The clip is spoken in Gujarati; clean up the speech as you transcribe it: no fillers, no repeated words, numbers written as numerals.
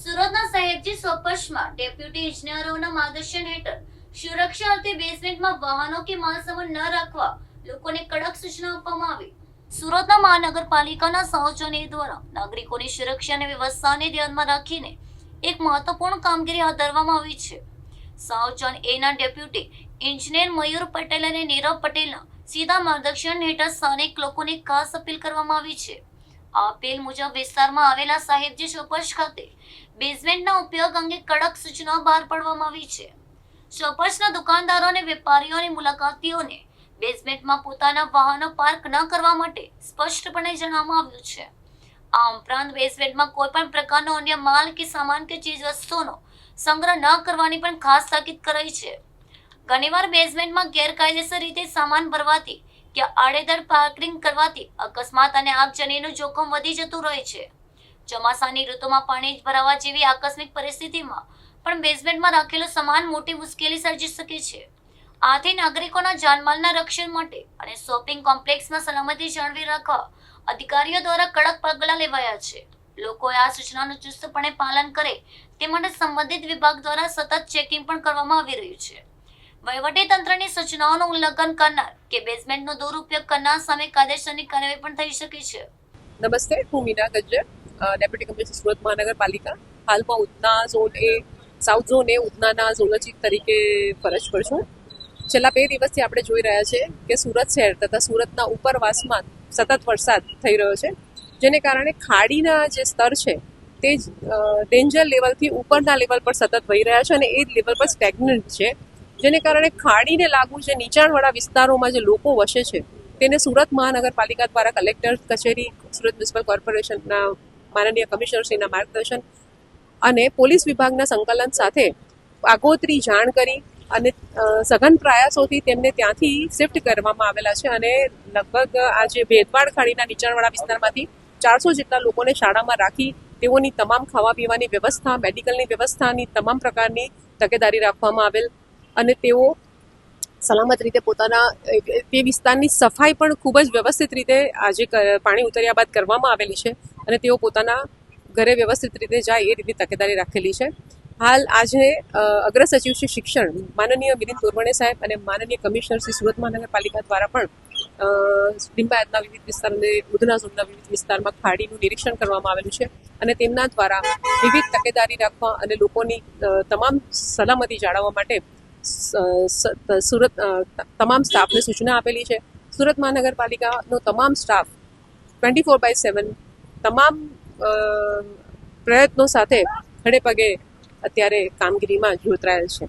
સુરતના સાહેબજી સોપસમાં ડેપ્યુટી ઇજનેરોના માર્ગદર્શન હેઠળ સુરક્ષા અર્થે બેઝમેન્ટમાં વાહનો કે માલસામાન ન રાખવા લોકોને કડક સૂચના આપવામાં આવી. સુરતના મહાનગરપાલિકાના સહયોજન દ્વારા નાગરિકોની સુરક્ષા અને વ્યવસ્થાને ધ્યાનમાં રાખીને એક મહત્વપૂર્ણ કામગીરી હાથ ધરવામાં આવી છે. સહયોજન એના ડેપ્યુટી ઇજનેર મયુર પટેલ અને નીરવ પટેલના સીધા માર્ગદર્શન હેઠળ સ્થાનિક લોકોને ખાસ અપીલ કરવામાં આવી છે. આ અપીલ મુજબ વિસ્તારમાં આવેલા સાહેબજી ચોપસ ખાતે બેઝમેન્ટના ઉપયોગ અંગે કડક સૂચના બહાર પાડવામાં આવી છે. ચોપસના દુકાનદારો અને વેપારીઓની મુલાકાતીઓને બેઝમેન્ટમાં પોતાના વાહનો પાર્ક ન કરવા માટે સ્પષ્ટપણે જણાવવામાં આવ્યું છે. આ ઉપરાંત બેઝમેન્ટમાં કોઈ પણ પ્રકારનો અન્ય માલ કે સામાન કે ચીજ વસ્તુઓનો સંગ્રહ ન કરવાની પણ ખાસ તાકીદ કરાઈ છે. ઘણીવાર બેઝમેન્ટમાં ગેરકાયદેસર રીતે સામાન ભરવાથી કે આડેધડ પાર્કિંગ કરવાથી અકસ્માત અને આગજનીનું જોખમ વધી જતું રહે છે. ચોમાસાની ઋતુમાં પાણી ભરાવા જેવી આકસ્મિક પરિસ્થિતિમાં પણ બેઝમેન્ટમાં રાખેલો સામાન મોટી મુશ્કેલી સર્જી શકે છે. આથી નાગરિકોના જાનમાલના રક્ષણ માટે અને શોપિંગ કોમ્પ્લેક્સમાં સલામતી જાળવી રાખવા અધિકારીઓ દ્વારા કડક પગલાં લેવાયા છે. લોકોએ આ સૂચનાનું ચુસ્તપણે પાલન કરે તે માટે સંબંધિત વિભાગ દ્વારા સતત ચેકિંગ પણ કરવામાં આવી રહ્યું છે. વહીવટી તંત્રની સૂચનાઓનું ઉલ્લંઘન કરનાર કે બેઝમેન્ટનો દુરુપયોગ કરનાર સામે કાયદેસરની કાર્યવાહી પણ થઈ શકે છે. નમસ્તે, હું મીના ગજ્જર, ડેપ્યુટી કમિશનર સુરત મહાનગરપાલિકા. હાલમાં ઉધના ઝોન એ સાઉથ ઝોન એ ઉધનાના ઝોનલ ચીફ તરીકે ફરજ પર છું. છેલ્લા 2 દિવસથી આપણે જોઈ રહ્યા છે કે સુરત શહેર તથા સુરતના ઉપરવાસમાં સતત વરસાદ થઈ રહ્યો છે, જેને કારણે ખાડીના જે સ્તર છે તે ડેન્જર લેવલથી ઉપરના લેવલ પર સતત વહી રહ્યા છે અને એ લેવલ પર સ્ટેગ્નન્ટ છે, જેને કારણે ખાડીને લાગુ જે નીચાણવાળા વિસ્તારોમાં જે લોકો વસે છે તેને સુરત મહાનગરપાલિકા દ્વારા કલેક્ટર કચેરી, સુરત મ્યુનિસિપલ કોર્પોરેશનના માનનીય કમિશનરશ્રીના માર્ગદર્શન અને પોલીસ વિભાગના સંકલન સાથે આગોતરી જાણ કરી અને સઘન પ્રયાસોથી તેમને ત્યાંથી શિફ્ટ કરવામાં આવેલા છે અને લગભગ આ જે ભેદવાડ ખાડીના નીચાણવાળા વિસ્તારમાંથી 400 જેટલા લોકોને શાળામાં રાખી તેઓની તમામ ખાવા પીવાની વ્યવસ્થા, મેડિકલની વ્યવસ્થાની તમામ પ્રકારની તકેદારી રાખવામાં આવેલ અને તેઓ સલામત રીતે પોતાના તે વિસ્તારની સફાઈ પણ ખૂબ જ વ્યવસ્થિત રીતે આજે પાણી ઉતર્યા બાદ કરવામાં આવેલી છે અને તેઓ પોતાના ઘરે વ્યવસ્થિત રીતે જાય એ રીતની તકેદારી રાખેલી છે. હાલ આજે અગ્ર સચિવ શ્રી શિક્ષણ માનનીય મિલિંદ તોરવણે સાહેબ અને માનનીય કમિશનર શ્રી સુરત મહાનગરપાલિકા દ્વારા પણ લિંબાયતના વિવિધ વિસ્તાર અને ઉધના ઝોનના વિવિધ વિસ્તારમાં ખાડીનું નિરીક્ષણ કરવામાં આવેલું છે અને તેમના દ્વારા વિવિધ તકેદારી રાખવા અને લોકોની તમામ સલામતી જાળવવા માટે સુરત તમામ સ્ટાફને સૂચના આપેલી છે. સુરત મહાનગરપાલિકાનો તમામ સ્ટાફ 24/7 તમામ પ્રયત્નો સાથે ખડે પગે અત્યારે કામગીરીમાં જોતરાયેલ છે.